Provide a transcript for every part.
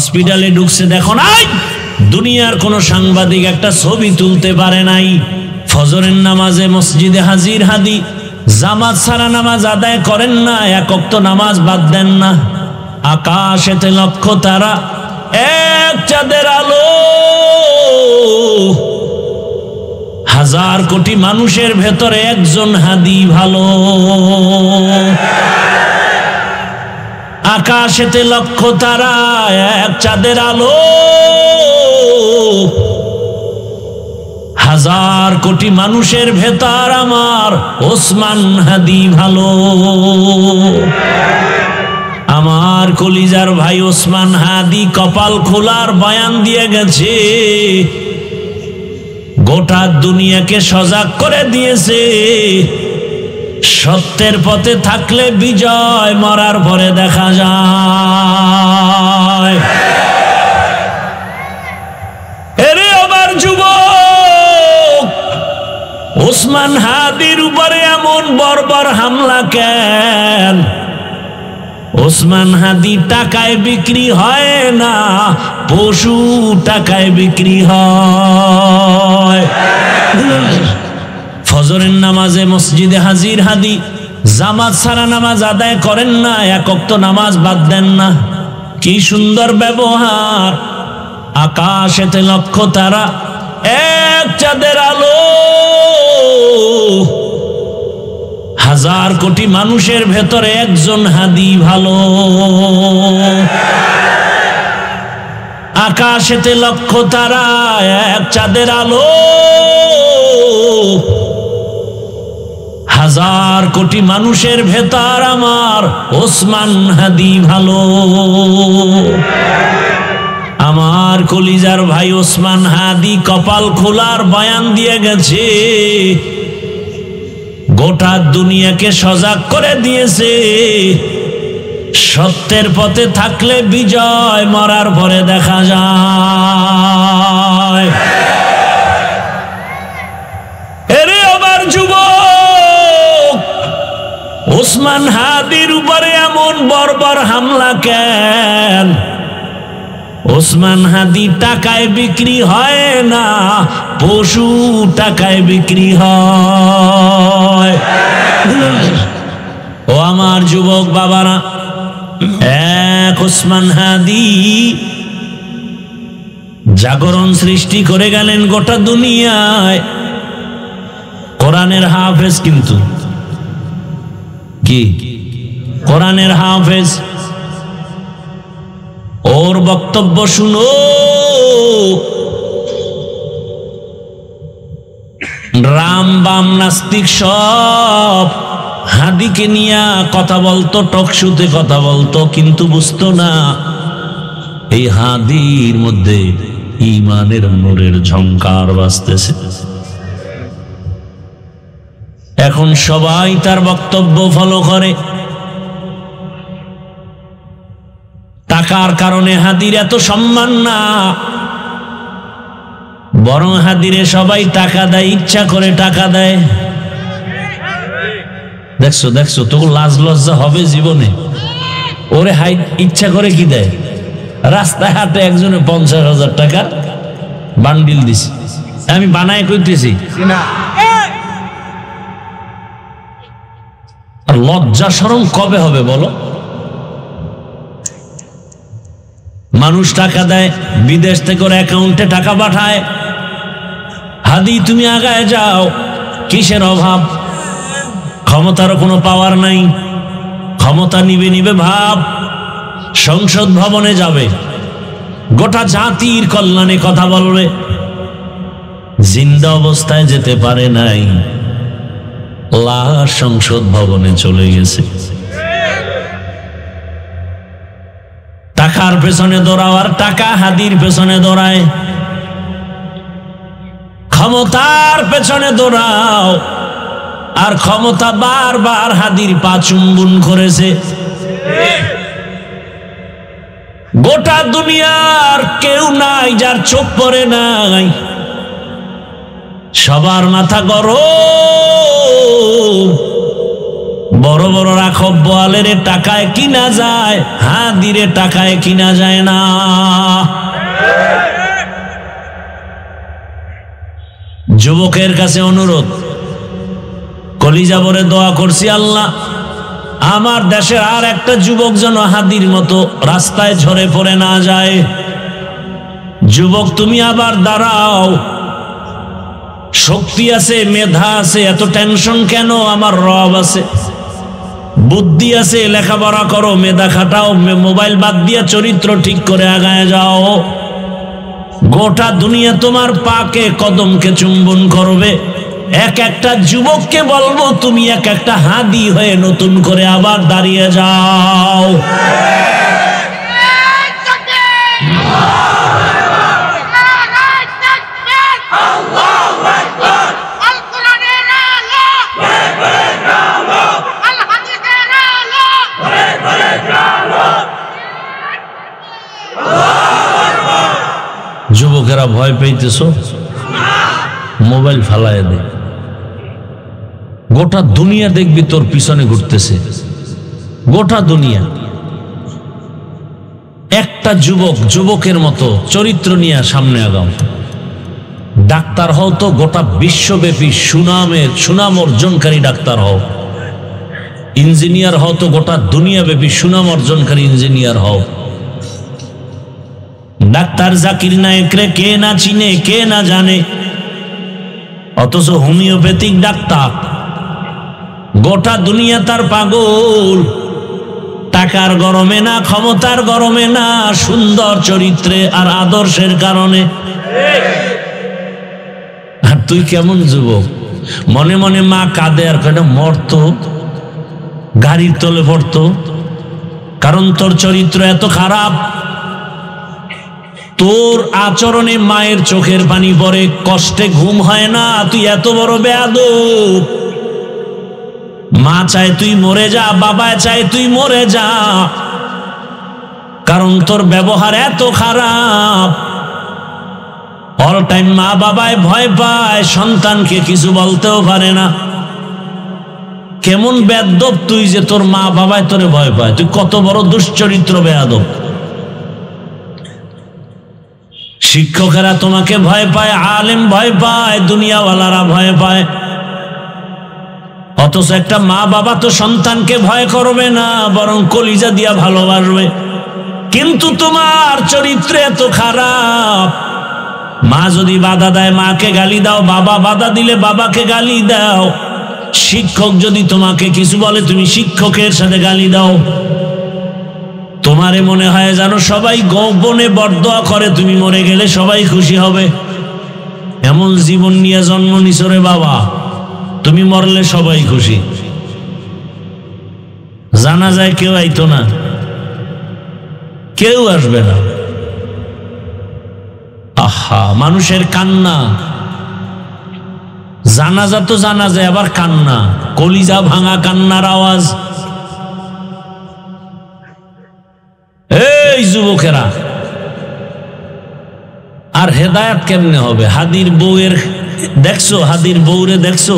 হসপিটালে ঢুকছে, দেখো নাই দুনিয়ার কোন সাংবাদিক একটা ছবি তুলতে পারে নাই। ফজরের নামাজে মসজিদে হাজির হাদি, জামাত ছাড়া নামাজ আদায় করেন না, এক ওয়াক্ত নামাজ বাদ দেন না। আকাশেতে লক্ষ তারা, এক চাঁদের আলো, হাজার কোটি মানুষের ভেতরে একজন হাদি ভালো। আকাশেতে লক্ষ তারা, এক চাঁদের আলো, হাজার কোটি মানুষের ভেতর আমার ওসমান হাদি ভালো। আমার কলিজার ভাই ওসমান হাদি কপাল খোলার বয়ান দিয়ে গেছে, গোটা দুনিয়াকে সজাগ করে দিয়েছে। সত্যের পথে থাকলে বিজয়, মরার পরে দেখা যায়। এরে আমার যুবক, ওসমান হাদির উপরে এমন বর্বর হামলা কেন? ওসমান হাদি টাকায় বিক্রি হয় না, পশু টাকায় বিক্রি হয়। ফজরের নামাজে মসজিদে হাজির হাদি, জামাত ছাড়া নামাজ আদায় করেন না, এক ওয়াক্ত নামাজ বাদ দেন না। কি সুন্দর ব্যবহার! আকাশেতে লক্ষ তারা, এক চাঁদের আলো, হাজার কোটি মানুষের ভেতরে একজন হাদি ভালো। আকাশেতে লক্ষ তারা, এক চাঁদের আলো, হাজার কোটি মানুষের ভেতর আমার ওসমান হাদি ভালো। আমার কলিজার ভাই ওসমান হাদি কপাল খোলার বয়ান দিয়ে গেছে, গোটা দুনিয়াকে সজাগ করে দিয়েছে। সত্যের পথে থাকলে বিজয়, মরার পরে দেখা যায়। এরে আমার যুবক, ওসমান হাদির উপরে এমন বর্বর হামলা কেন? ওসমান হাদি টাকায় বিক্রি হয় না, পশু টাকায় বিক্রি হয়। ও আমার যুবক বাবারা, এক ওসমান হাদি জাগরণ সৃষ্টি করে গেলেন গোটা দুনিয়ায়। কোরআনের হাফেজ, কিন্তু কি কোরআনের হাফেজ। ওর বক্তব্য শুনো, রাম বাম নাস্তিক সব হাদিকে নিয়ে কথা বলতো, টকশুতে কথা বলতো, কিন্তু বুঝতো না এই হাদির মধ্যে ঈমানের নূরের ঝংকার বাজতেছে। এখন সবাই তার বক্তব্য ফলো করে। টাকার কারণে হাদির এত সম্মান না, বরং হাদিরে সবাই টাকা দেয়, ইচ্ছা করে টাকা দেয়। দেখছো দেখছো, তোর লাজ লজ্জা হবে জীবনে? ওরে হাই ইচ্ছা করে কি দেয়? রাস্তায় হাটে একজনে 50,000 টাকা বান্ডিল দিছে, আমি বানায় কইতেছি। আর লজ্জা শরম কবে হবে বলো? মানুষ টাকা দেয়, বিদেশ থেকে ওর অ্যাকাউন্টে টাকা পাঠায়। হাদি তুমি আগায় যাও, কিসের অভাব? ক্ষমতারও কোনো পাওয়ার নাই, ক্ষমতা নিবে নিবে ভাব। সংসদ ভবনে যাবে, গোটা জাতির কল্যাণে কথা বলবে। জিন্দা অবস্থায় যেতে পারে নাই, লাশ সংসদ ভবনে চলে গেছে। টাকার পেছনে দৌড়াও, আর টাকা হাদির পেছনে দৌড়ায়। ক্ষমতার পেছনে দৌড়াও, আর ক্ষমতা বারবার হাদির পা চুম্বন করেছে। গোটা দুনিয়ার কেউ নাই যার চোখ পড়ে নাই। সবার মাথা গরম, বড় বড় রাখব বোয়ালের টাকায় কিনা যায়, হাদিরে টাকায় কিনা যায় না। যুবকের কাছে অনুরোধ, কলিজা ভরে দোয়া করছি, আল্লাহ আমার দেশের আর একটা যুবক যেন হাদির মতো রাস্তায় ঝরে পড়ে না যায়। যুবক তুমি আবার দাঁড়াও, শক্তি আছে, মেধা আছে, এত টেনশন কেন? আমার রব আছে, বুদ্ধি আছে, লেখাপড়া করো, মেধা খাটাও, মোবাইল বাদ দিয়া চরিত্র ঠিক করে আগায় যাও। গোটা দুনিয়া তোমার পাকে কদমকে চুম্বন করবে। এক একটা যুবককে বলবো তুমি এক একটা হাদি হয়ে নতুন করে আবার দাঁড়িয়ে যাও। যুবকেরা ভয় পাইতেছ, মোবাইল ফালায় দে। গোটা দুনিয়া দেখবি তোর পিছনে ঘুরতেছে, গোটা দুনিয়া। একটা যুবক যুবকের মতো চরিত্র নিয়ে সামনে আগাও। ডাক্তার হও তো গোটা বিশ্বব্যাপী সুনাম অর্জনকারী ডাক্তার হও। ইঞ্জিনিয়ার হও তো গোটা দুনিয়াব্যাপী সুনাম অর্জনকারী ইঞ্জিনিয়ার হও। ডাক্তার জাকির নায়েকরে কে না চিনে, কে না জানে, অথচ হোমিওপ্যাথিক ডাক্তার গোটা দুনিয়া তার পাগল। টাকার গরমে না, ক্ষমতার গরমে না, সুন্দর চরিত্রে আর আদর্শের কারণে। আর তুই কেমন যুবক, মনে মনে মা কাঁদে আর কয়টা মরতো, গাড়ির তলে পড়তো, কারণ তোর চরিত্র এত খারাপ। তোর আচরণে মায়ের চোখের পানি পড়ে, কষ্টে ঘুম হয় না। তুই এত বড় বেয়াদব। মা চায় তুই মরে যা, বাবা চায় তুই মরে যা, কারণ তোর ব্যবহার এত খারাপ। অল টাইম মা বাবায় ভয় পায়, সন্তানকে কিছু বলতেও পারে না। কেমন বেয়াদব তুই যে তোর মা বাবায় তোরে ভয় পায়। তুই কত বড় দুশ্চরিত্র বেয়াদব। শিক্ষকেরা তোমাকে ভয় পায়, আলেম ভয় পায়, দুনিয়াওয়ালারা ভয় পায়, অথচ একটা মা বাবা তো সন্তানকে ভয় করবে না, বরং কলিজা দিয়া ভালোবাসবে। কিন্তু তোমার চরিত্র এত খারাপ। মা যদি বাধা দেয় মাকে গালি দাও, বাবা বাধা দিলে বাবাকে গালি দাও, শিক্ষক যদি তোমাকে কিছু বলে তুমি শিক্ষকের সাথে গালি দাও। তোমারে মনে হয় জানো সবাই গোপনে বরদোয়া করে, তুমি মরে গেলে সবাই খুশি হবে। এমন জীবন নিয়ে জন্ম নিছো রে বাবা, তুমি মরলে সবাই খুশি। জানা যায় কেউ আইতো না, কেউ আসবে না। আহা, মানুষের কান্না, জানাজা তো জানা যায়, আবার কান্না, কলিজা ভাঙা কান্নার আওয়াজ। এই যুবকেরা, আর হেদায়েত কেমনে হবে? হাদির বউয়ের দেখছো, হাদির বউরে দেখছো,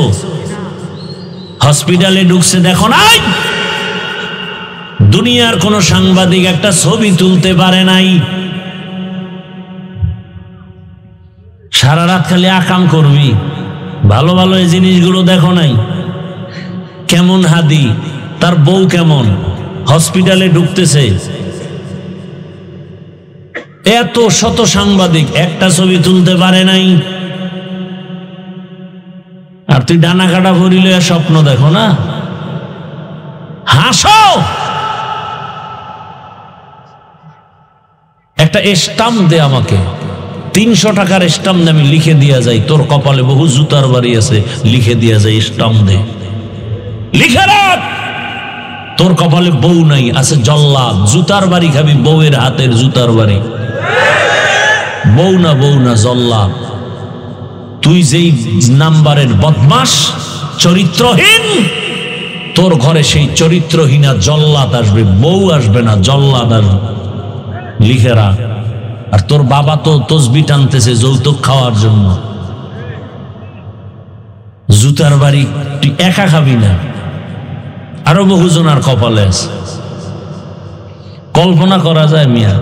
হসপিটালে ঢুকছে, দেখো নাই? দুনিয়ার কোন সাংবাদিক একটা ছবি তুলতে পারে নাই। সারা রাত খালি আকাম করবি, ভালো ভালো এই জিনিসগুলো দেখো নাই? কেমন হাদি, তার বউ কেমন, হসপিটালে ঢুকতেছে, এত শত সাংবাদিক একটা ছবি তুলতে পারে নাই। আর তুই ডানা কাটা ভরিলে স্বপ্ন দেখো না, হাসো। একটা স্টাম্প দে আমাকে, 300 টাকার স্টাম্প দে, আমি লিখে দিয়া যাই। তোর কপালে বহু জুতার বাড়ি আছে, লিখে দিয়া যাই, স্টাম্প দে, লিখে রাখ। তোর কপালে বউ নাই, আছে জল্লাদ, জুতার বাড়ি খাবি, বউয়ের হাতের জুতার বাড়ি। বউ না জল্লাদ। তুই যেই নাম্বারের বদমাস, চরিত্রহীন, তোর ঘরে সেই চরিত্রহীনা জল্লাদ আসবে, বউ আসবে না, জল্লাদ আসবে। লিখে রাখ। আর তোর বাবা তো তসবি টানতেছে যৌতুক খাওয়ার জন্য। জুতার বাড়ি তুই একা খাবি না, আরো বহুজনার কপালে আছে। কল্পনা করা যায় মিয়া,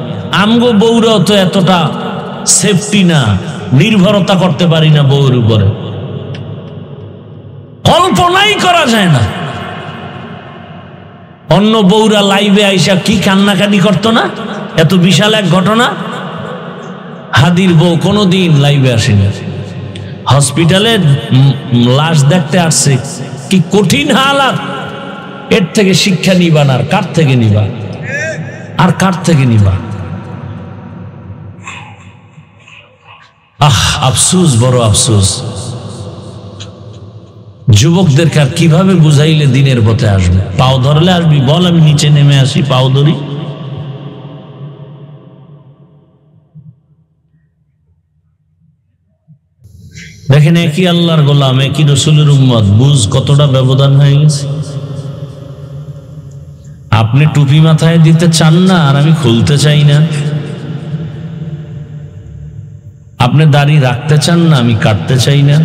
আমগো বউরাও তো এতটা সেফটি না, নির্ভরতা করতে পারি না বউর উপরে, কল্পনাই করা যায় না। অন্য বউরা লাইভে আইসা কি কান্নাকানি করতো না, এত বিশাল এক ঘটনা। হাদির বউ কোনোদিন লাইভে আসেনি, হসপিটালে লাশ দেখতে আসছে, কি কঠিন হালাত। এর থেকে শিক্ষা নিবা না, আর কার থেকে নিবা, আর কার থেকে নিবা? আফসোস, বড় আফসোস। যুবকদেরকে আর কিভাবে বুঝাইলে দিনের পথে আসবে? পাও ধরলে আসবি, বল আমি নিচে নেমে আসি, পাও ধরি। দেখেন, একই আল্লাহর গোলাম, একই রসুলের উম্মত, বুঝ কতটা ব্যবধান হয়ে গেছে। আপনি টুপি মাথায় দিতে চান না, আর আমি খুলতে চাই না। আপনি দাড়ি রাখতে চান না, আমি কাটতে চাই না।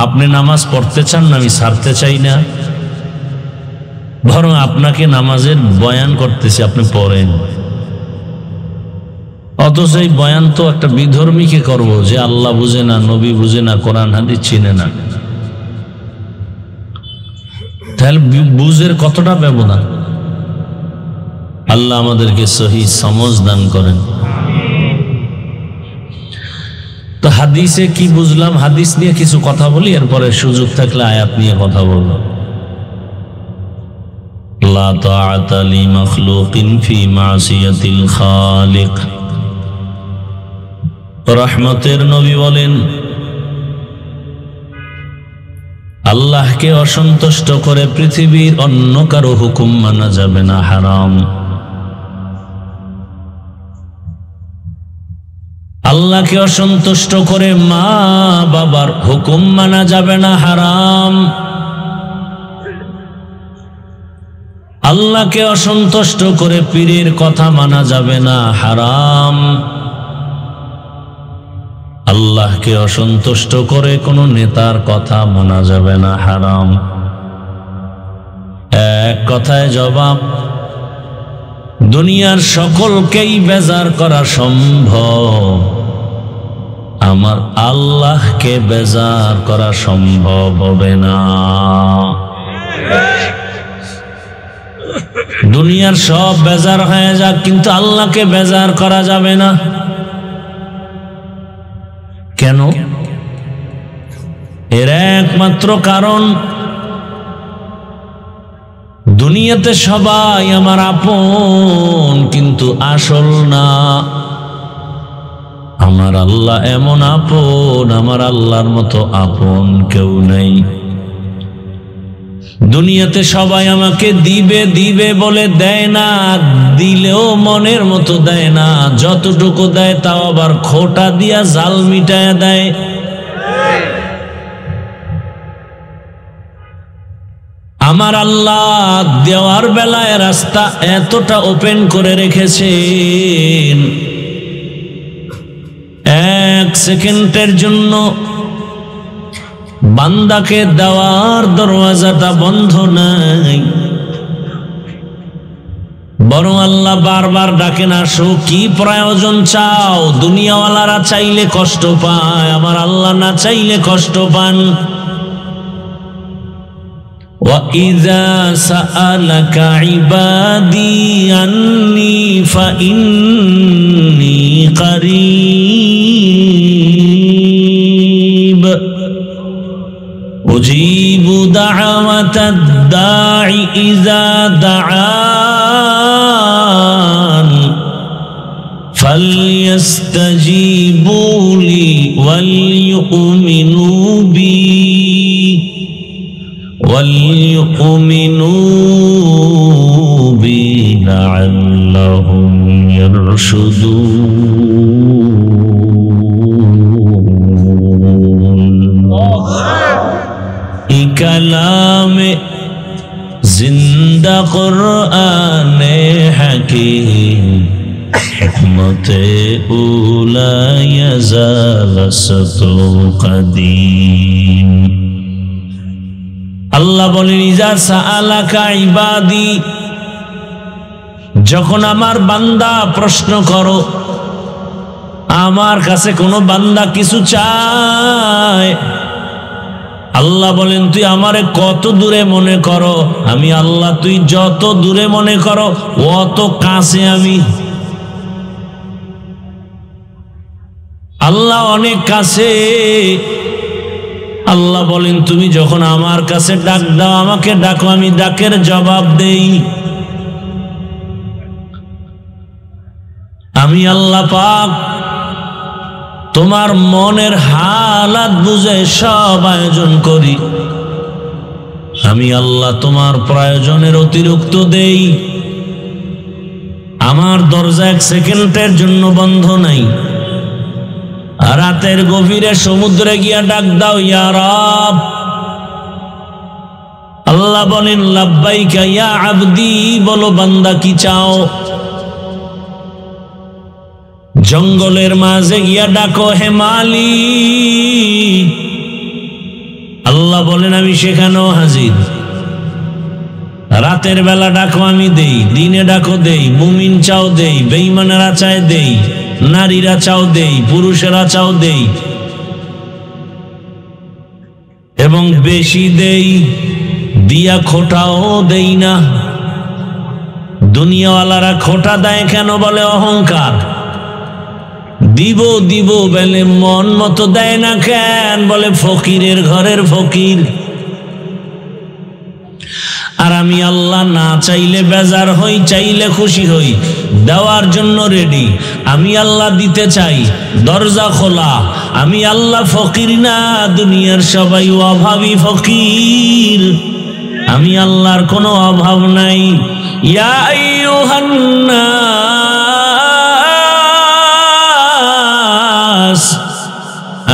আপনি নামাজ পড়তে চান না, আমি ছাড়তে চাই না। বরং আপনাকে নামাজের বয়ান করতেছি, আপনি পড়েন। অথচ এই বয়ান তো একটা বিধর্মীকে করব, যে আল্লাহ বুঝে না, নবী বুঝে না, কোরআন হাদিস চিনে না। তাহলে বুঝের কতটা ব্যবধান। আল্লাহ আমাদেরকে সহি সমঝ দান করেন। তো হাদিসে কি বুঝলাম, হাদিস নিয়ে কিছু কথা বলি, এরপরে সুযোগ থাকলে আয়াত নিয়ে কথা বলবো। লা তাআতা লিমাখলুকিন ফি মাসিয়াতিল খালিক। রহমতের নবী বলেন, আল্লাহকে অসন্তুষ্ট করে পৃথিবীর অন্য কারো হুকুম মানা যাবে না, হারাম। আল্লাহকে অসন্তুষ্ট করে মা বাবার হুকুম মানা যাবে না, হারাম। আল্লাহকে অসন্তুষ্ট করে পীরের কথা মানা যাবে না, হারাম। আল্লাহকে অসন্তুষ্ট করে কোনো নেতার কথা মানা যাবে না, হারাম। এক কথায় জবাব, দুনিয়ার সকলকেই বেজার করা সম্ভব, আমার আল্লাহকে বেজার করা সম্ভব হবে না। দুনিয়ার সব বেজার হয়ে যাক, কিন্তু আল্লাহকে বেজার করা যাবে না। কেন? এর একমাত্র কারণ, দুনিয়াতে সবাই আমার আপন, কিন্তু আসল না। আমার আল্লাহ এমন আপন, আমার আল্লাহর মতো আপন কেউ নেই। দুনিয়াতে সবাই আমাকে দিবে দিবে বলে দেয় না, দিলেও মনের মতো দেয় না। যতটুকু দেয় তাও আবার খোটা দিয়া জাল মিটায় দেয়। আমার আল্লাহ দেওয়ার বেলায় রাস্তা এতটা ওপেন করে রেখেছেন, এক সেকেন্ডের জন্য বান্দাকে দেওয়ার দরওয়াজাটা বন্ধ নাই। বরং আল্লাহ বারবার ডাকেন, আসো, কি প্রয়োজন চাও? দুনিয়াওয়ালারা চাইলে কষ্ট পায়, আমার আল্লাহ না চাইলে কষ্ট পান। وَإِذَا سَأَلَكَ عِبَادِي عَنِّي فَإِنِّي قَرِيبٌ أُجِيبُ دَعْوَةَ الدَّاعِ إِذَا دَعَانِ فَلْيَسْتَجِيبُوا لِي وَلْيُؤْمِنُوا بِي لعلهم يرشدون। کلام زندہ قرآن حکیم، حکمت اولا یزال ستو قدیم۔ আল্লাহ বলেন ইজা সাআলাকা ইবাদি, যখন আমার বান্দা প্রশ্ন করো, আমার কাছে কোনো বান্দা কিছু চায়, আল্লাহ বলেন তুই আমারে কত দূরে মনে করো, আমি আল্লাহ তুই যত দূরে মনে করো অত কাছে আমি। আল্লাহ অনেক কাছে। আল্লাহ বলেন তুমি যখন আমার কাছে ডাক দাও, আমাকে ডাকো, আমি ডাকের জবাব দেই। আমি আল্লাহ পাক তোমার মনের হালাত বুঝে সব আয়োজন করি। আমি আল্লাহ তোমার প্রয়োজনের অতিরিক্ত দেই। আমার দরজা এক সেকেন্ডের জন্য বন্ধ নাই। রাতের গভীরে সমুদ্রে গিয়া ডাক দাও, ইয়া রব। আল্লাহ বলেন লাব্বাইকা ইয়া আবদি, বলো বান্দা কি চাও। জঙ্গলের মাঝে গিয়া ডাকো, হে মালিক। আল্লাহ বলেন আমি সেখানেও হাজির। রাতের বেলা ডাকো আমি দেই, দিনে ডাকো দেই, মুমিন চাও দেই, বেঈমানেরা চায় দেই, নারীরা চাও দেই, পুরুষেরা চাও দেই, এবং বেশি দেই, দিয়া খোটাও দেই না। দুনিয়াওয়ালারা খোটা দেয় কেন? বলে অহংকার। দিব দিব বলে মন মতো দেয় না কেন? বলে ফকিরের ঘরের ফকির। আর আমি আল্লাহ না চাইলে বেজার হই, চাইলে খুশি হই, দেওয়ার জন্য রেডি। আমি আল্লাহ দিতে চাই, দরজা খোলা। আমি আল্লাহ ফকির না, দুনিয়ার সবাই অভাবী ফকির। আমি আল্লাহর কোনো অভাব নাই। ইয়া আইয়ুহান নাস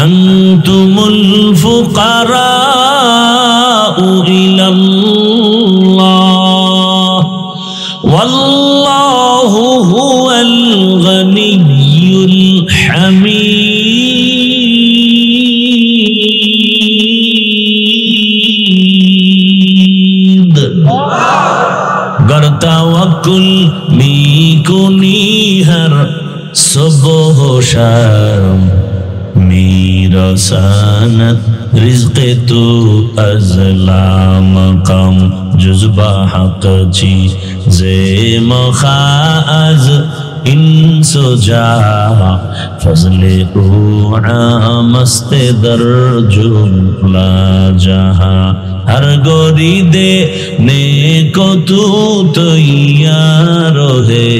আনতুমুল ফুকারাউ ইলাল্লাহ ওয়াল্লাহু হুয়াল গনিয়্যুল হামিদ। गर तवक्कुल मीकुनी हर सुबह शाम, मेरा सानत रिज़्क़ तू अज़ला मक़ाम, जुज़्बा हक़ चीज़े मख़ाज़ इंसो जा, फज़ले ओ आमस्ते दर्जुला जहाँ, हर गोरी दे ने को तू तैयार है,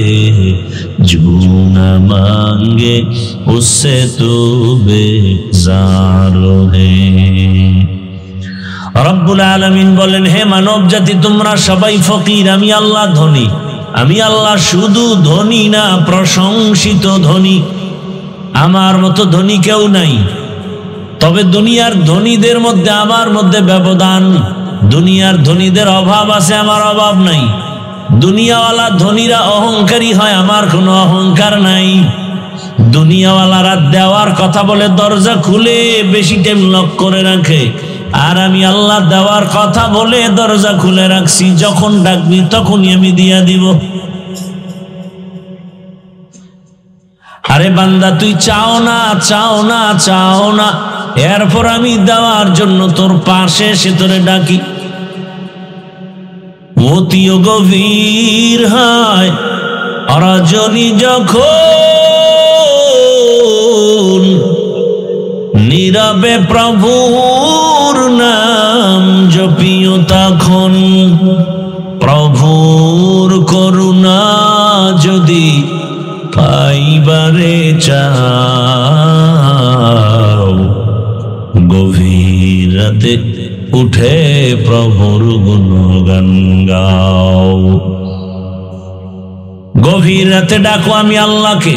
जो न मांगे उससे तू बेजार है। রব্বুল আলামিন বলেন, হে মানব জাতি তোমরা সবাই ফকির, আমি আল্লাহ ধনী। আমি আল্লাহ শুধু ধনী না, প্রশংসিত ধনী। আমার মতো ধনী কেউ নাই। তবে দুনিয়ার ধনীদের মধ্যে আমার মধ্যে ব্যবধান। দুনিয়ার ধনীদের অভাব আছে, আমার অভাব নাই। দুনিয়াওয়ালা ধনীরা অহংকারী হয়, আমার কোনো অহংকার নাই। দুনিয়াওয়ালারা দেওয়ার কথা বলে দরজা খুলে বেশি টাইম লক করে রাখে, আর আমি আল্লাহ দেওয়ার কথা বলে দরজা খুলে রাখছি। যখন ডাকবি তখনই আমি দিয়া দিব। আরে বান্দা তুই চাও না, চাও না, চাও না, এরপর আমি দেওয়ার জন্য তোর পাশে এসে তোরে ডাকি। অতিও গভীর হয় রজনী যখন, নীরবে প্রভুর নাম জপিও তখন। প্রভুর করুণা যদি পাইবারে চাও, গভীর রাতে উঠে প্রভুর গুণগান গাও। গভীর রাতে ডাকো আমি আল্লাহকে।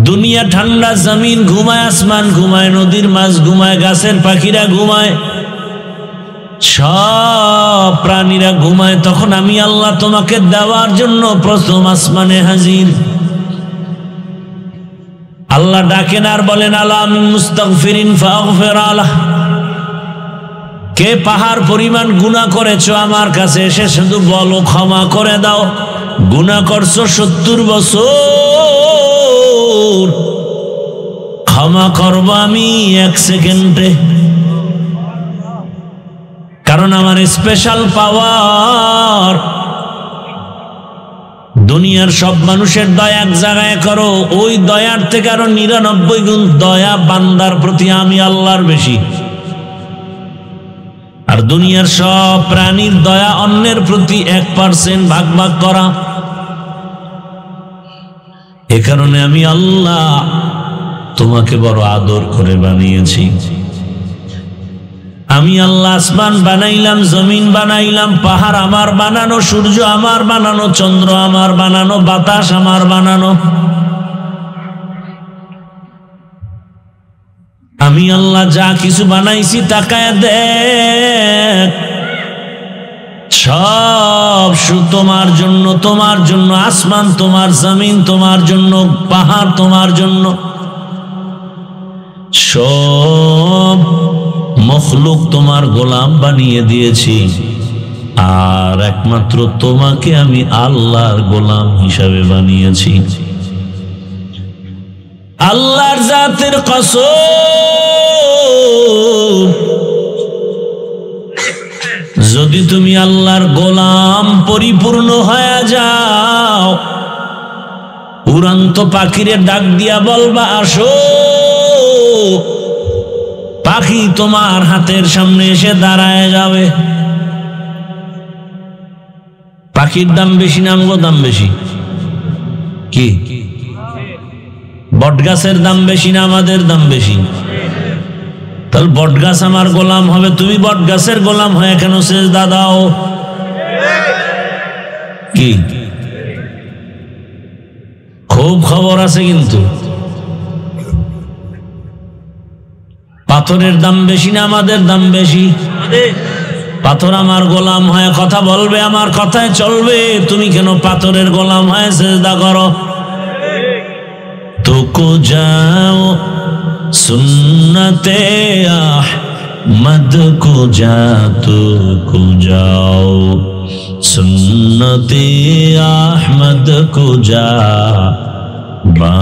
দুনিয়া ঠান্ডা, জমিন ঘুমায়, আসমান ঘুমায়, নদীর মাছ ঘুমায়, গাছের পাখিরা ঘুমায়, সব প্রাণীরা ঘুমায়। তখন আমি আল্লাহ তোমাকে দেওয়ার জন্য প্রথম আসমানে হাজির। আল্লাহ ডাকেন আর বলেন, আলা মিন মুস্তাগফিরিন ফাগফির আলাহ, কে পাহাড় পরিমাণ গুনাহ করেছো আমার কাছে এসে শুধু বলো ক্ষমা করে দাও। গুনাহ করছো 70 বছর, ক্ষমা করব আমি 1 সেকেন্ডে, কারণ আমার স্পেশাল পাওয়ার। দুনিয়ার সব মানুষের দয়া এক জায়গায় করো, ওই দয়ার থেকে আরো 99 গুণ দয়া বান্দার প্রতি আমি আল্লাহর বেশি। আর দুনিয়ার সব প্রাণীর দয়া অন্যের প্রতি 1% ভাগ ভাগ করা। এ কারণে আমি আল্লাহ তোমাকে বড় আদর করে বানিয়েছি। আমি আল্লাহ আসমান বানাইলাম, জমিন বানাইলাম, পাহাড় আমার বানানো, সূর্য আমার বানানো, চন্দ্র আমার বানানো, বাতাস আমার বানানো। আমি আল্লাহ যা কিছু বানাইছি তাকায় দেখ, সব তোমার জন্য, তোমার জন্য। আসমান তোমার, জমিন তোমার জন্য, পাহাড় তোমার জন্য। সব মখলুক তোমার গোলাম বানিয়ে দিয়েছি, আর একমাত্র তোমাকে আমি আল্লাহর গোলাম হিসাবে বানিয়েছি। আল্লাহর জাতের কসম, যদি তুমি আল্লাহর গোলাম পরিপূর্ণ হয়ে যাও, উড়ন্ত পাখিরে ডাক দিয়া বলবা আসো, পাখি তোমার হাতের সামনে এসে দাঁড়ায় যাবে। পাখির দাম বেশি না আমগো দাম বেশি? কি বটগাছের দাম বেশি না আমাদের দাম বেশি? তাহলে বটগাছ আমার গোলাম হবে, তুমি বটগাছের গোলাম হয়ে কেন সেজদা দাও? কি খুব খবর আছে কিন্তু। পাথরের দাম বেশি না আমাদের দাম বেশি? পাথর আমার গোলাম হয়ে কথা বলবে, আমার কথায় চলবে, তুমি কেন পাথরের গোলাম হয়ে সেজদা করো? তো কো যাও সুন্নতে আহমদ কো যা, তো কো যাও সুন্নতে আহমদ কো যা, বা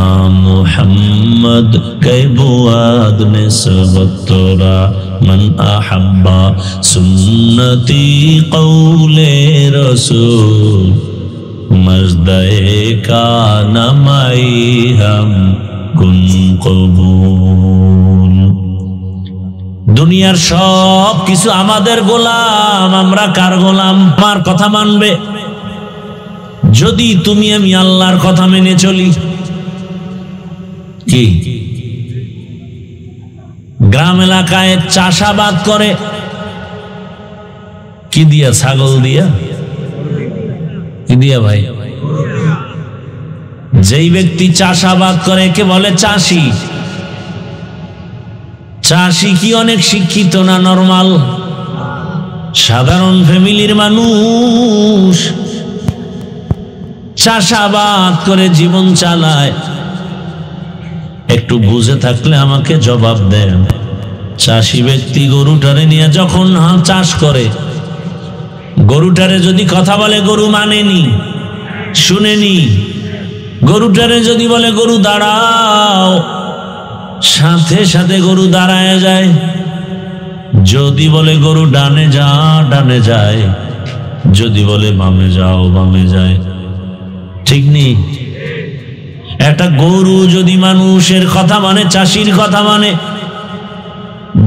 মুহাম্মদ কে বুয়াদ নিসবত তোরা মান আহাব্বা সুন্নতি কৌলে রসূল মজদায়ে কা নামাই হাম কুন কবুল। দুনিয়ার সব কিছু আমাদের গোলাম, আমরা কার গোলাম? আমার কথা মানবে যদি তুমি আমি আল্লাহর কথা মেনে চলি। কি গ্রাম এলাকায় চাষাবাদ করে কি দিয়া? ছাগল দিয়া? কি দিয়া ভাই? যেই ব্যক্তি চাষাবাদ করে কে বলে চাষি। চাষি কি অনেক শিক্ষিত না নরমাল সাধারণ ফ্যামিলির মানুষ? চাষাবাদ করে জীবন চালায়। একটু বুঝে থাকলে আমাকে জবাব দেন। চাষি ব্যক্তি গরুটারে নিয়ে যখন চাষ করে, গরুটারে যদি কথা বলে গরু মানেনি, শুনেনি। গরুটারে যদি বলে গরু দাঁড়াও, সাথে সাথে গরু দাঁড়ায় যায়। যদি বলে গরু ডানে যা, ডানে যায়। যদি বলে বামে যাও, বামে যায়। ঠিক নেই? একটা গরু যদি মানুষের কথা মানে, চাষির কথা মানে,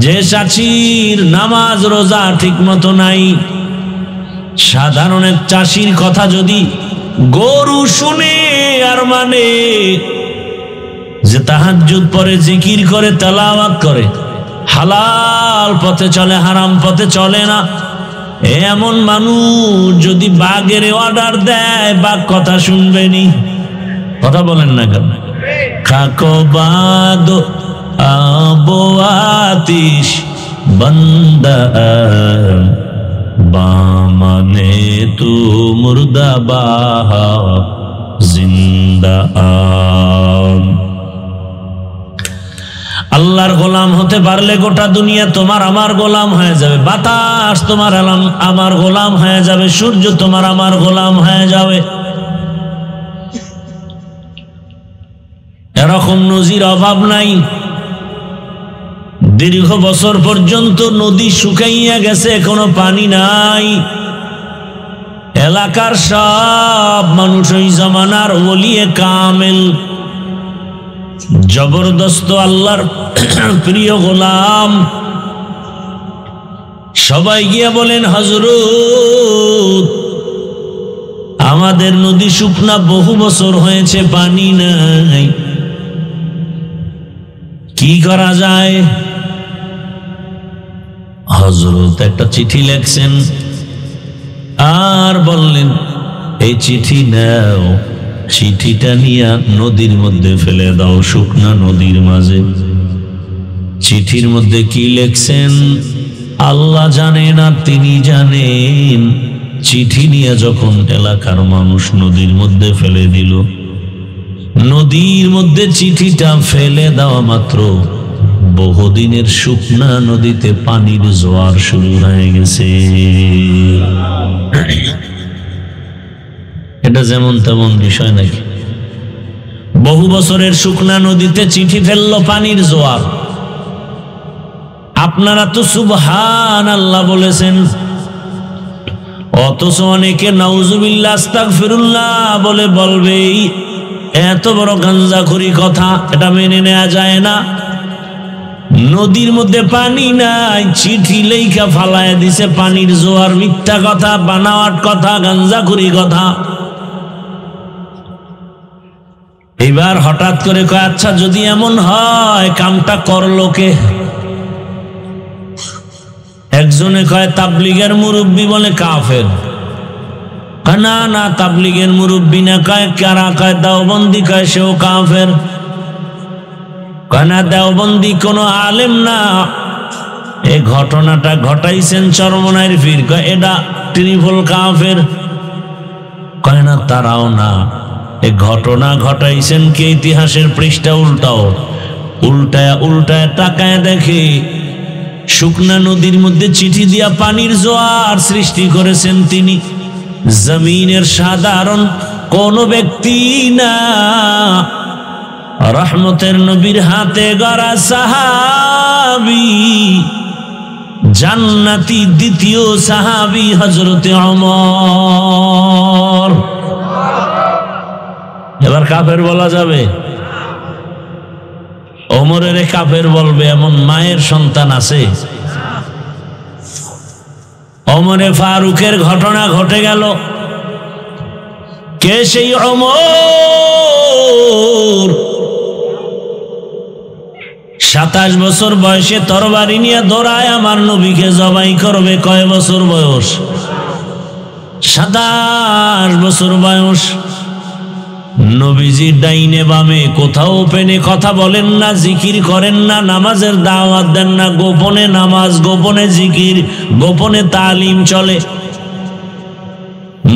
যে চাষির নামাজ রোজা ঠিক মতো নাই, সাধারণ এক চাষির কথা যদি গরু শুনে আর মানে, যে তাহাজ্জুদ পড়ে, জিকির করে, তেলাওয়াত করে, হালাল পথে চলে, হারাম পথে চলে না, এমন মানুষ যদি বাঘের অর্ডার দেয়, বাঘ কথা শুনবেনি। কথা বলেন না কেন? কাকবাদ আবো আতিশ বন্দা বামানে তু মুর্দা বাহা জিন্দা। আল্লাহর গোলাম হতে পারলে গোটা দুনিয়া তোমার আমার গোলাম হয়ে যাবে। বাতাস তোমার আমার গোলাম হয়ে যাবে, সূর্য তোমার আমার গোলাম হয়ে যাবে। এরকম নজির অভাব নাই। দীর্ঘ বছর পর্যন্ত নদী শুকাইয়া গেছে, কোনো পানি নাই। এলাকার সব মানুষ ওই জমানার ওলিয়ে কামেল, জবরদস্ত আল্লাহর প্রিয় গোলাম, সবাই গিয়া বলেন, হযরত আমাদের নদী শুকনা, বহু বছর হয়েছে, পানি নাই, কি করা যায়? হযরত একটা চিঠি লেখছেন আর বললেন, এই চিঠি নাও, চিঠিটা নিয়ে নদীর মধ্যে ফেলে দাও, শুকনা নদীর মাঝে। চিঠির মধ্যে কি লেখছেন আল্লাহ জানেন আর তিনি জানেন। চিঠি নিয়ে যখন এলাকার মানুষ নদীর মধ্যে ফেলে দিল, নদীর মধ্যে চিঠিটা ফেলে দেওয়া মাত্র বহুদিনের শুকনা নদীতে পানির জোয়ার শুরু হয়ে গেছে। এটা যেমন তেমন বিষয় নাকি? বহু বছরের শুকনা নদীতে চিঠি ফেললো পানির জোয়ার। আপনারা তো সুবহানাল্লাহ বলেছেন, অথচ অনেকে নাউজুবিল্লাহ আস্তাগফিরুল্লাহ বলে বলবে এত বড় গাঞ্জাখুরি কথা, এটা মেনে নেওয়া যায় না। নদীর মধ্যে পানি নাই, চিঠি লেখা ফালায় দিছে পানির জোয়ার। মিথ্যা কথা, বানাওয়াট কথা, গাঞ্জাখুরি কথা। এবার হঠাৎ করে কয়, আচ্ছা যদি এমন হয় কামটা করলো কে? একজনে কয় তাবলীগের মুরব্বী, বলে কাফের। না না, তাবলীগের মুরব্বী না। কয় কারা? কয় দেওবন্দি। কয় সেও কাফের। কয় না, দেওবন্দি কোনো আলেম না, এই ঘটনাটা ঘটাইছেন চরমনাইর পীর। কয় এটা ট্রিপল কাফের। কয় না, তারাও না, এই ঘটনা ঘটাইছেন কে? ইতিহাসের পৃষ্ঠা উল্টাও, উল্টায় উল্টায় তাকায় দেখে শুকনা নদীর মধ্যে চিঠি দিয়া পানির জোয়ার সৃষ্টি করেছেন তিনি। জমিনের সাধারণ কোন ব্যক্তি না, রহমতের নবীর হাতে গড়া সাহাবী, জান্নাতি দ্বিতীয় সাহাবী হযরতে ওমর। এবার কাফের বলা যাবে? ওমরের কাফের বলবে এমন মায়ের সন্তান আছে? ওমরে ফারুকের ঘটনা ঘটে গেল। কে সেই ওমর? 27 বছর বয়সে তরবারি নিয়ে দৌড়ায় আমার নবীকে জবাই করবে। কয় বছর বয়স? 27 বছর বয়স। নবীজি ডাইনে বামে কোথাও ওপেনে কথা বলেন না, জিকির করেন না, নামাজের দাওয়াত দেন না। গোপনে নামাজ, গোপনে জিকির, গোপনে তালিম চলে।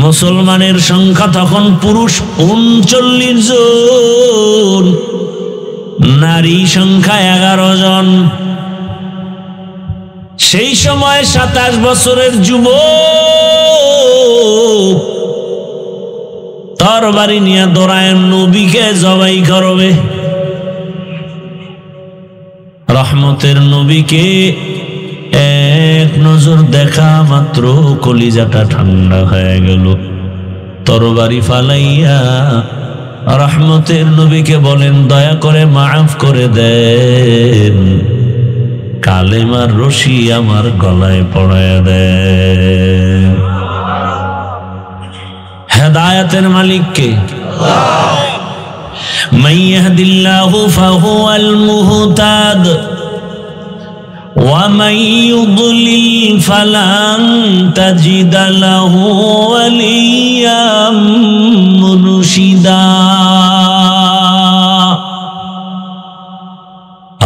মুসলমানের সংখ্যা তখন পুরুষ 39 জন, নারী সংখ্যা 11 জন। সেই সময় 27 বছরের যুবক তরবারি নিয়ে দৌড়ায় নবীকে জবাই করবে। রহমতের নবীকে এক নজর দেখা মাত্র কলিজাটা ঠান্ডা হয়ে গেল। তরবারি ফালাইয়া রহমতের নবীকে বলেন, দয়া করে মাফ করে দেন, কালেমার রশি আমার গলায় পড়ায় দেন। হেদায়েতের মালিক কে? মান ইয়াহদিল্লাহু ফাহুয়াল মুহতাদ ওয়া মান ইউদ্লিল ফালান তাজিদা লাহু ওয়ালিয়াম মুরশিদা।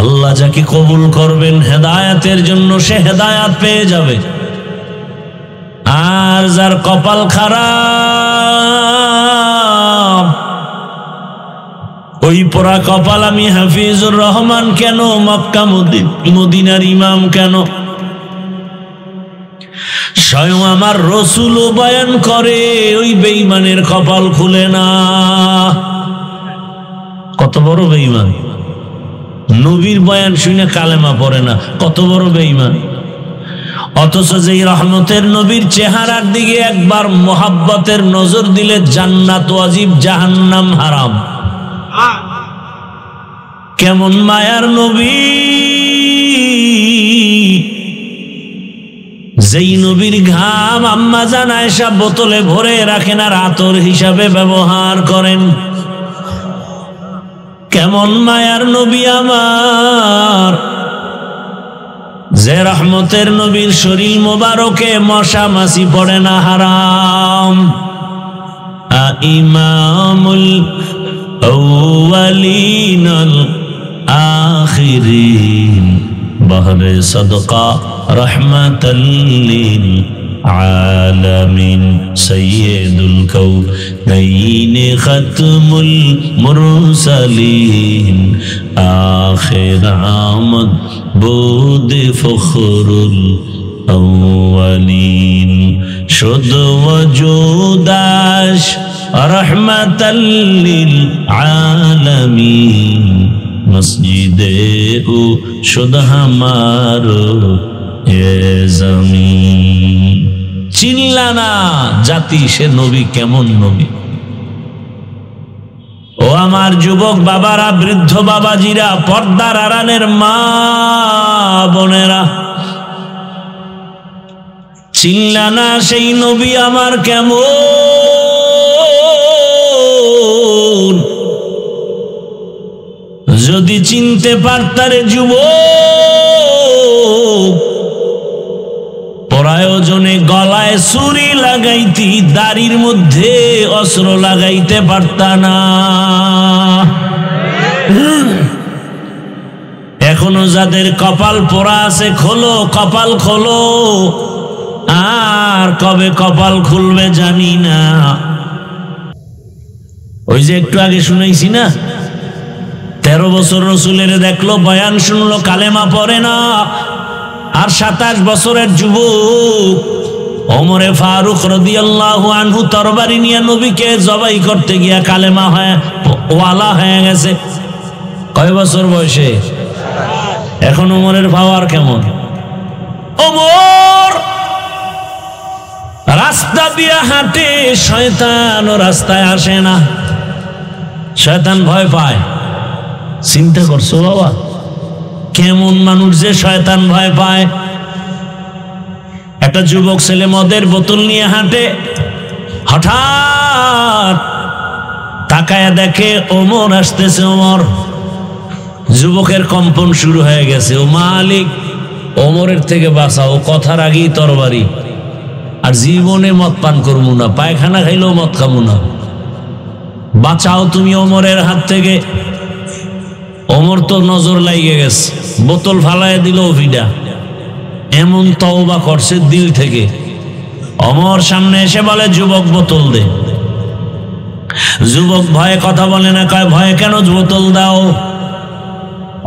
আল্লাহ যাকে কবুল করবেন হেদায়েতের জন্য সে হেদায়েত পেয়ে যাবে, আর যার কপাল খারাপ ওই পোড়া কপাল আমি হাফিজুর রহমান কেন, মক্কা মদিনার ইমাম কেন? স্বয়ং আমার রসুলও বয়ান করে ওই বেঈমানের কপাল খুলে না। কত বড় বেঈমান! নবীর বয়ান শুনে কালেমা পড়ে না, কত বড় বেঈমান! অথচ যেই রহমতের নবীর চেহারার দিকে একবার মোহাব্বতের নজর দিলে জান্নাত ওয়াজিব, জাহান্নাম হারাম। কেমন মায়ার নবী! যেই নবীর ঘাম আম্মা জান আয়েশা বোতলে ভরে রাখেন আর আতর হিসাবে ব্যবহার করেন। কেমন মায়ার নবী আমার! যে রহমতের নবীর শরীর মোবারকে মশা মাছি পড়ে না, হারাম। ইমামুল আউয়ালিন আল আখিরিন বহরে সদকা রহমাতাল লিল আলামিন সাইয়্যিদুল কাউনাইন খাতমুল মুরসালিন আখির আমদ বুদ ফখরুল আউয়ালিন শুদ ওয়াজুদাশ রহমাতাল লিল আলামিন মসজিদে ও শুদ হামারো এ জমিন। চিনলা না জাতি সে নবী কেমন নবী? ও আমার যুবক বাবারা, বৃদ্ধ বাবাজিরা, পর্দার আড়ালের মা বোনেরা, চিনলা না সেই নবী আমার কেমন? যদি চিনতে পারতারে যুবক, প্রয়োজনে গলায় ছুরি লাগাইতি, দাড়ির মধ্যে অস্ত্র লাগাইতে পারতা না। এখনো যাদের কপাল পোড়া আছে, খোলো কপাল খোলো, আর কবে কপাল খুলবে জানি না। ওই যে একটু আগে শুনাইছি না, 13 বছর রসুলের দেখলো, বয়ান শুনলো, কালেমা পড়ে না। আর 27 বছরের যুবক ওমরে ফারুক রাদিয়াল্লাহু আনহু তরবারি নিয়ে নবীকে জবাই করতে গিয়া কালেমা হয় ওয়ালা হয়ে গেছে। কয় বছর বয়সে? এখন ওমরের পাওয়ার কেমন? ওমর রাস্তা দিয়ে হাঁটে, শয়তান ও রাস্তায় আসে না, শয়তান ভয় পায়। চিন্তা করছো বাবা, কেমন মানুষ যে শয়তান ভয় পায়? একটা যুবক ছেলে মদের বোতল নিয়ে হাঁটে, হঠাৎ তাকায় দেখে ওমর আসতেছে। ওমর, যুবকের কম্পন শুরু হয়ে গেছে। ও মালিক, ওমরের থেকে বাঁচাও, কথার আগেই তরবারি। আর জীবনে মদ পান করবো না, পায়খানা খাইলেও মদ খাবো না, বাঁচাও তুমি ওমরের হাত থেকে। ওমর তো নজর লাগিয়ে গেছে, বোতল ফালায় দিল ভিডা। এমন তওবা করছে দিল থেকে। ওমর সামনে এসে বলে, যুবক বোতল দে। যুবক ভয়ে কথা বলে না, কয় ভয়ে কেন বোতল দাও?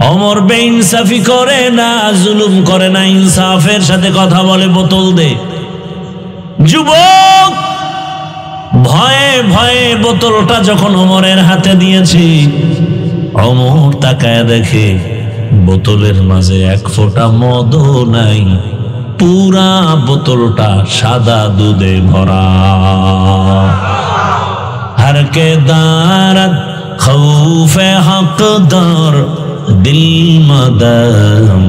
ওমর বেইনসাফি করে না, জুলুম করে না, ইনসাফের সাথে কথা বলে, বোতল দে। যুবক ভয়ে ভয়ে বোতলটা যখন ওমরের হাতে দিয়েছি, ওমর তাকায় দেখে বোতলের মাঝে এক ফোঁটা মদও নাই, পুরা বোতলটা সাদা দুধে ভরা। हर के दारत खौफे हकदार दिल मदम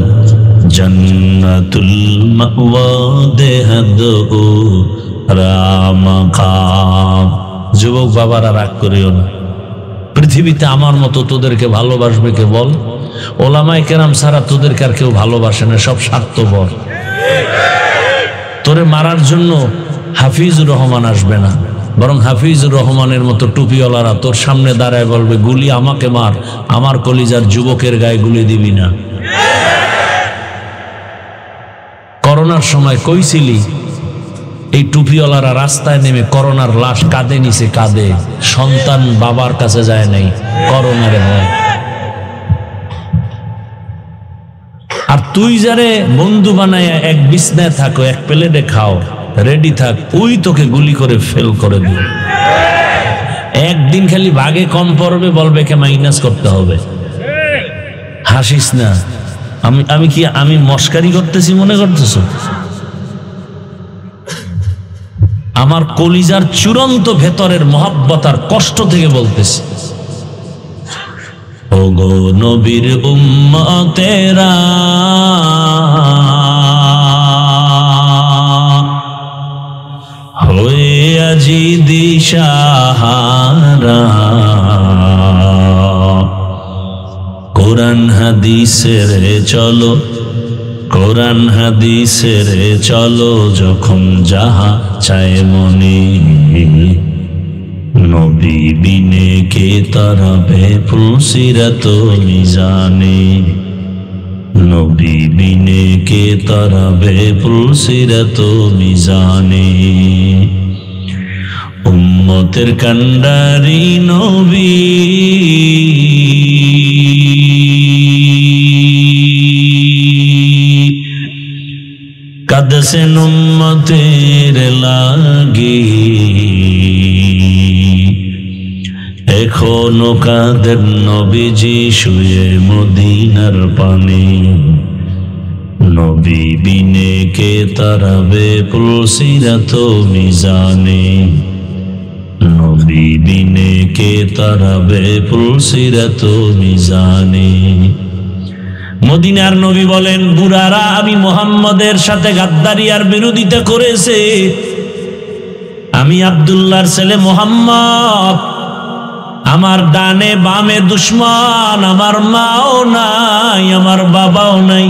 जन्नतुल मअवा देहदो रामकाम। যুবক বাবারা রাগ করিও না, পৃথিবীতে আমার মতো তোদেরকে ভালোবাসবে কে বল? ওলামায়ে কেরাম ছাড়া তোদেরকে আর কেউ ভালোবাসে না, সব স্বার্থপর। তোরে মারার জন্য হাফিজুর রহমান আসবে না, বরং হাফিজুর রহমানের মতো টুপিওয়ালারা তোর সামনে দাঁড়ায় বলবে, গুলি আমাকে মার, আমার কলিজার যুবকের গায়ে গুলি দিবি না। করোনার সময় কইছিলি এই টুপিওয়ালারা রাস্তায় নেমে করোনার লাশ কাঁধে নিছে, কাঁধে। সন্তান বাবার কাছে যায় নাই, করোনারে হয়। আর তুই যারে বন্ধু বানায় এক বিছনায় থাকো, এক প্লেটে খাও, রেডি থাক, ওই তোকে গুলি করে ফেল করে দিবে। একদিন খালি ভাগে কম পড়বে, বলবে কে মাইনাস করতে হবে। হাসিস না। আমি মস্কারি করতেছি মনে করতেছ? আমার কলিজার চূড়ান্ত ভেতরের মহব্বত আর কষ্ট থেকে বলতেছি। ওগো নবীর উম্মতেরা, হয়ে আজি দিশাহারা, কোরআন হাদিসের চলো, কোরআন হাদিসের চলো, যখন যাহা চায় মনে, নবী বিনে কে তারাবে ফুলসিরাত মিজানে, নবী বিনে কে তারাবে ফুলসিরাত মিজানে। উম্মতের কান্ডারি নবী, কাঁদছেন উম্মতের লাগি, এখনো কাঁদেন নবীজি শুয়ে মদিনার পানে, নবী বিনে কে তারাবে ফুলসিরাত মিজানে, নবী বিনে কে তারাবে ফুলসিরাত মিজানে। মদিনার নবী বলেন, বুড়ারা আমি মুহাম্মদের সাথে গাদ্দারি আর বিরোধিতা করেছে, আমি আব্দুল্লাহর ছেলে মুহাম্মদ, আমার ডানে বামে দুশ্মন, আমার মাও নাই, আমার বাবাও নাই।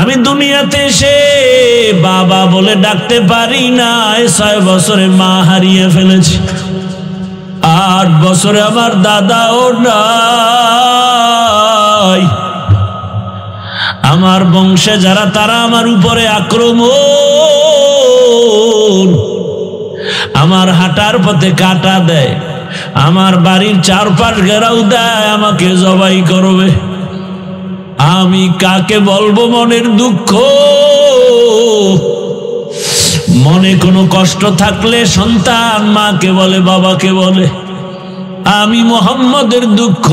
আমি দুনিয়াতে এসে বাবা বলে ডাকতে পারি না। 6 বছরে মা হারিয়ে ফেলেছি, 8 বছরে আমার দাদাও নাই। আমার বংশে যারা, তারা আমার উপরে আক্রমণ, আমার হাঁটার পথে কাটা দেয়, আমার বাড়ির চারপাশ ঘেরাও দেয়, আমাকে জবাই করবে। আমি কাকে বলবো মনের দুঃখ? মনে কোনো কষ্ট থাকলে সন্তান মাকে বলে, বাবাকে বলে। আমি মুহাম্মদের দুঃখ,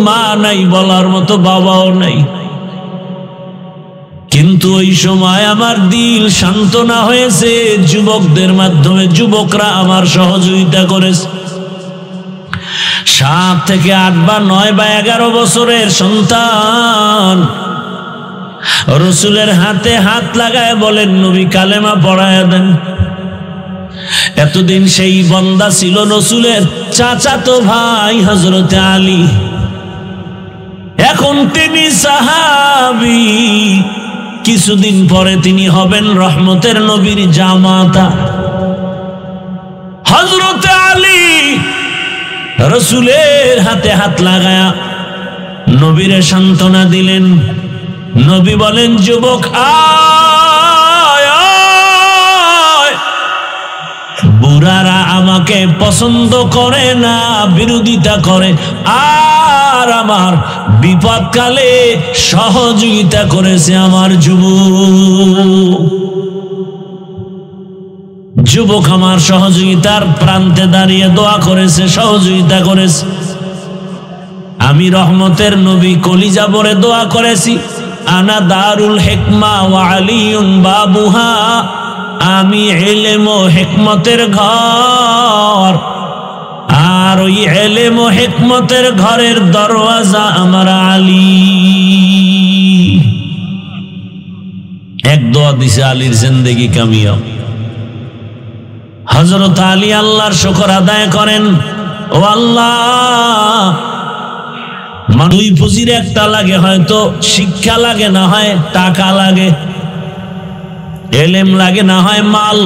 মা নাই বলার মতো, বাবাও নাই। কিন্তু ওই সময় আমার দিল সান্ত্বনা হয়েছে যুবকদের মাধ্যমে। যুবকরা আমার সহযোগিতা করেছে। 7 থেকে 8 বা 9 বা 11 বছরের সন্তান রসুলের হাতে হাত লাগায় বলেন, নবী কালেমা পড়ায়া দেন। এতদিন সেই বন্দা ছিল রসুলের চাচাতো ভাই হযরতে আলী, এখন তিনি সাহাবী। কিছুদিন পরে তিনি হবেন রহমতের নবীর জামাতা। হযরতে আলী রসুলের হাতে হাত লাগায়া নবীরে সান্ত্বনা দিলেন। নবী বলেন, যুবক আয় আয়। বুড়ারা আমাকে পছন্দ করে না, বিরোধিতা করে, আর আমার বিপদকালে সহযোগিতা করেছে আমার যুবক আমার সহযোগিতার প্রান্তে দাঁড়িয়ে দোয়া করেছে, সহযোগিতা করেছে। আমি রহমতের নবী কলিজা ভরে দোয়া করেছি, আনা দারুল হিকমা ওয়া আলিয়ুন বাবুহা। আমি ইলম ও হিকমতের ঘর, আর ওই ইলম ও হিকমতের ঘরের দরওয়াজা আমার আলী। এক দোয়া দিছে, আলীর জিন্দেগি কামিয়াব। হযরত আলী আল্লাহর শুকর আদায় করেন, ও আল্লাহ, দুই পুঁজির একটা লাগে, হয়তো শিক্ষা লাগে, না হয় টাকা লাগে, ইলম লাগে, না হয় মাল।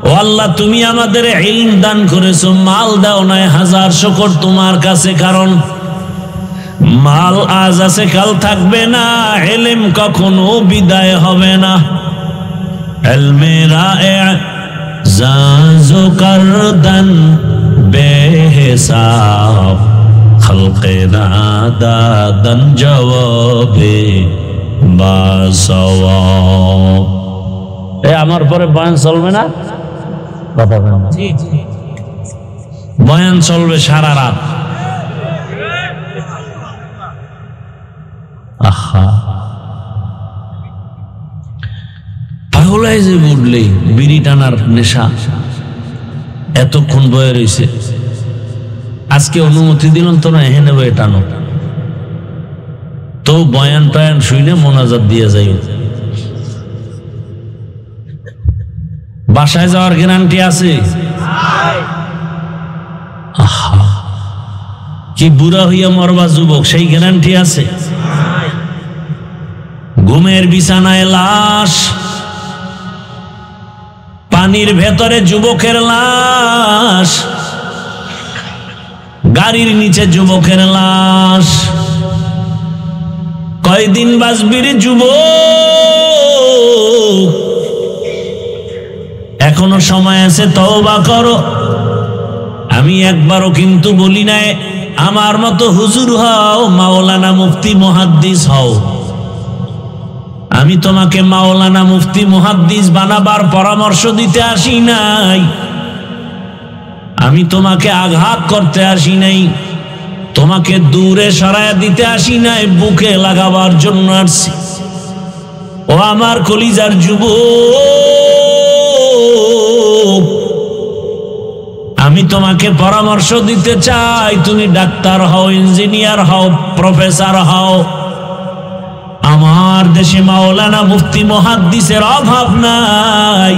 ও আল্লাহ, তুমি আমাদের ইলম দান করেছো, মাল দাও নাই, 1000 শুকর তোমার কাছে। কারণ মাল আজ আছে কাল থাকবে না, ইলম কখনো বিদায় হবে না। इल्मे राए जाज़ो करदन बेहिसाब खल्क़े नादादन जवाबे बासवाब। ए আমার পরে বয়ান চলবে না? কথা বলেন। জি জি বয়ান চলবে সারা রাত। আহা পাগলায় যে উঠলেই বিড়ি টানার নেশা এতক্ষণ বয়ে রয়েছে। আজকে অনুমতি দিলাম তোরা এখানে বয়ে টানো, তো বয়ান টয়ান শুইলে মোনাজাত দিয়ে যাই। বাসায় যাওয়ার গ্যারান্টি আছে? আহা কি বুড়া হইয়া মরবা যুবক, সেই গ্যারান্টি আছে? ঘুমের বিছানায় লাশ, পানির ভেতরে যুবকের লাশ, গাড়ির নিচে যুবকের লাশ। কয়দিন বাঁচবি রে যুবক? এখনো সময় আছে, তওবা করো। আমি একবারও কিন্তু বলি নাই আমার মতো হুজুর হও, মাওলানা মুফতি মুহাদ্দিস হও। আমি তোমাকে মাওলানা মুফতি মুহাদ্দিস বানাবার পরামর্শ দিতে আসি নাই। আমি তোমাকে আঘাত করতে আসি নাই, তোমাকে দূরে সরায়া দিতে আসি নাই, বুকে লাগাবার জন্য আসছি। ও আমার কলিজার যুবক, আমি তোমাকে পরামর্শ দিতে চাই, তুমি ডাক্তার হও, ইঞ্জিনিয়ার হও, প্রফেসর হও। আমার দেশে মাওলানা মুফতি মুহাদ্দিসের অভাব নাই,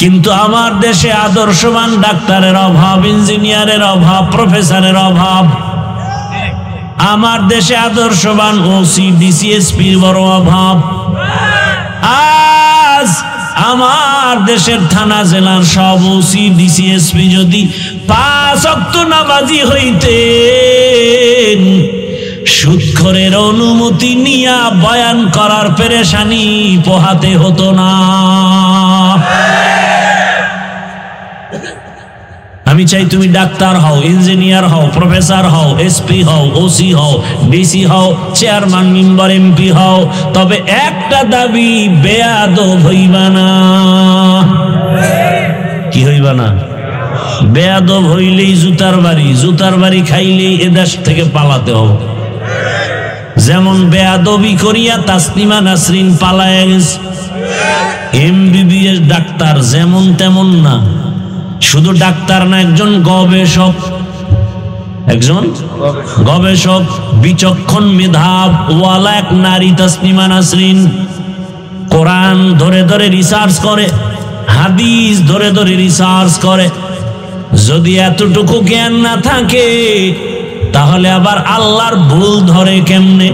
কিন্তু আমার দেশে আদর্শবান ডাক্তারের অভাব, ইঞ্জিনিয়ারের অভাব, প্রফেসরের অভাব। আমার দেশে আদর্শবান ওসি ডিসিএসপির বড় অভাব। আজ আমার দেশের থানা জেলার সব ওসি ডিসিএসপি যদি 5 ওয়াক্ত নামাজি হইতেন, সুদখোরের অনুমতি নিয়া বয়ান করার পেরেশানি পোহাতে হতো না। আমি চাই তুমি ডাক্তার হও, ইঞ্জিনিয়ার হও, প্রফেসর হও, এসপি হও, ওসি হও, ডিসি হও, চেয়ারম্যান, মেম্বার, এমপি হও, তবে একটা দাবি, বেয়াদব হইবা না। কি হইবা না? বেয়াদব হইলেই জুতার বাড়ি, জুতার বাড়ি খাইলেই এদেশ থেকে পালাতে হবে। যেমন বেয়াদবি করিয়া তাসলিমা নাসরিন পালায় গেছে। এমবিবিএস ডাক্তার যেমন তেমন না, শুধু ডাক্তার না, একজন গবেষক, একজন গবেষক, বিচক্ষণ মেধাব ওয়ালা এক নারী তাসলিমা নাসরিন। কোরআন ধরে ধরে রিসার্চ করে, হাদিস ধরে ধরে রিসার্চ করে। যদি এতটুকু জ্ঞান না থাকে, তাহলে আবার আল্লাহর ভুল ধরে কেমনে?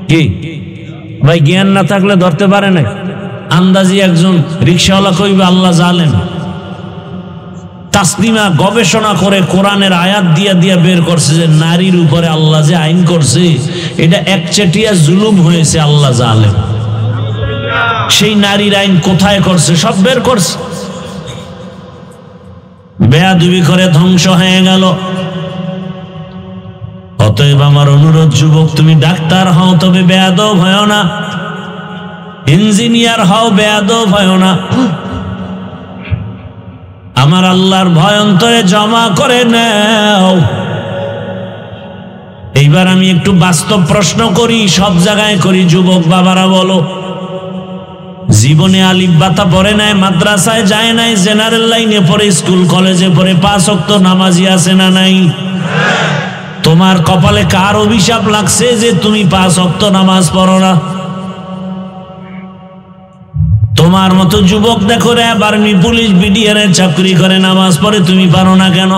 কি ভাই, জ্ঞান না থাকলে ধরতে পারে না? আন্দাজি একজন রিকশাওয়ালা কইবে আল্লাহ জালেম। তাসলিমা গবেষণা করে কোরআনের আয়াত দিয়া দিয়া বের করছে যে নারীর উপরে আল্লাহ যে আইন করছে, এটা একচেটিয়া জুলুম হয়েছে, আল্লাহ জালেম। সেই নারীর আইন কোথায় করছে সব বের করছে। বেয়াদবি করে ধ্বংস হয়ে গেল। অতএব আমার অনুরোধ, যুবক, তুমি ডাক্তার হও, তবে বেয়াদব হয় না। ইঞ্জিনিয়ার হও, বেয়াদব হয় না। আমার আল্লাহর ভয় অন্তরে জমা করে নাও। এইবার আমি একটু বাস্তব প্রশ্ন করি, সব জায়গায় করি। যুবক বাবারা বলো, জীবনে আলিফ বাতা পড়ে নাই, মাদ্রাসায় যায় নাই, জেনারেল লাইনে পড়ে, স্কুল কলেজে পড়ে, 5 ওয়াক্ত নামাজি আছে না নাই? তোমার কপালে কার অভিশাপ লাগছে যে তুমি 5 ওয়াক্ত নামাজ পড়ো না? তোমার মতো যুবক দেখো রে, আর্মি, পুলিশ, বিডিআর এর চাকরি করে, নামাজ পড়ে, তুমি পারো না কেন?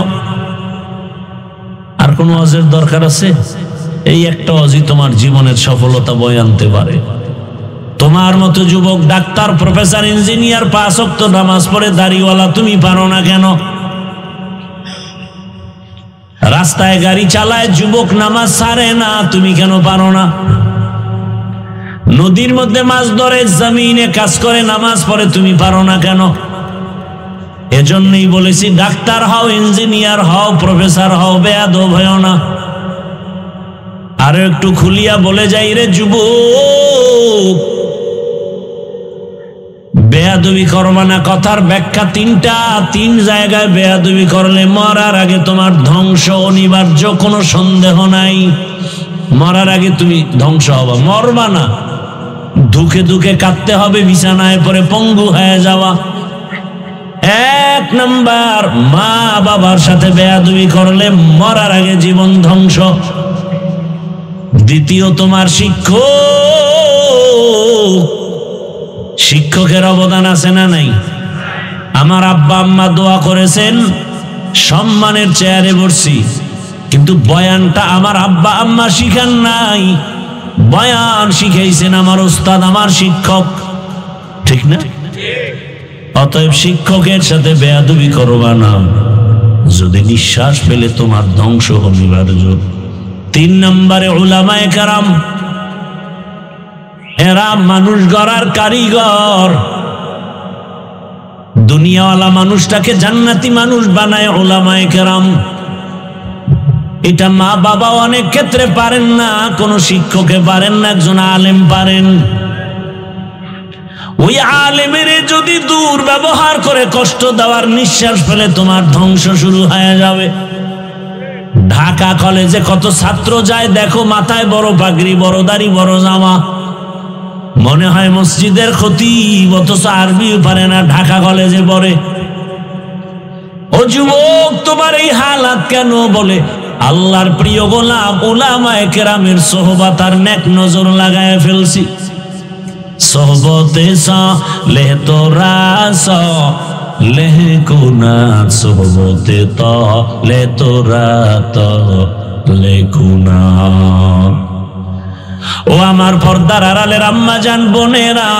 আর কোন ওয়াজের দরকার আছে? এই একটা ওয়াজই তোমার জীবনের সফলতা বয়ে আনতে পারে। তোমার মতো যুবক ডাক্তার, প্রফেসর, ইঞ্জিনিয়ার 5 ওয়াক্ত নামাজ পড়ে, দাড়িওয়ালা, তুমি পারো না কেন? রাস্তায় গাড়ি চালায় যুবক, নামাজ ছাড়ে না, তুমি কেন পারো না? নদীর মধ্যে মাছ ধরে, জমিনে কাজ করে, নামাজ পড়ে, তুমি পারো না কেন? এজন্যই বলেছি ডাক্তার হও, ইঞ্জিনিয়ার হও, প্রফেসর হও, বেয়াদব হও না। আরো একটু খুলিয়া বলে যাই রে যুবক, বেয়াদবি করবা না। কথার ব্যাখ্যা তিনটা, তিন জায়গায় বেয়াদবি করলে মরার আগে তোমার ধ্বংস অনিবার্য, কোনো সন্দেহ নাই। মরার আগে তুমি ধ্বংস হবা, মরবা না, দুঃখে দুঃখে কাঁদতে হবে, বিছানায় পরে পঙ্গু হয়ে যাওয়া। এক নাম্বার, মা বাবার সাথে বেয়াদবি করলে মরার আগে জীবন ধ্বংস। দ্বিতীয়, তোমার শিক্ষকের অবদান আছে না নাই? আমার আব্বা আম্মা দোয়া করেছেন, সম্মানের চেয়ারে বসছি, কিন্তু বয়ানটা আমার আব্বা আম্মা শিখান নাই, বয়ান শিখাইছেন আমার উস্তাদ, আমার শিক্ষক, ঠিক না? অতএব শিক্ষকের সাথে বেয়াদবি করবা না, যদি নিঃশ্বাস ফেলে তোমার ধ্বংস অনিবার্য। তিন নম্বরে উলামায়ে কেরাম, এরা মানুষ গড়ার কারিগর। দুনিয়াওয়ালা মানুষটাকে জান্নাতি মানুষ বানায় উলামায়ে কেরাম। এটা মা বাবা অনেক ক্ষেত্রে পারেন না, কোন শিক্ষকে পারেন না, একজন আলেম পারেন। ওই আলেমের যদি দুর্ব্যবহার করে কষ্ট দেওয়ার, নিঃশ্বাস ফেলে তোমার ধ্বংস শুরু হয়ে যাবে। ঢাকা কলেজে কত ছাত্র যায় দেখো, মাথায় বড় পাগড়ি, বড় দাড়ি, বড় জামা, মনে হয় মসজিদের খতিব, অথচ আরবিও পারে না, ঢাকা কলেজে পড়ে। ও যুবক, তোমার এই হালাত কেন? বলে আল্লাহর প্রিয় গোলাম উলামায়ে কেরামের সোহবত আর নেক নজর লাগায় ফেলছি। সোহবতে সালেহ তোরা সালেহ কুনাত, সোহবতে তালে তোরা তালে কুনাত। ও আমার পর্দার আড়ালের আম্মা জান, বোনেরা,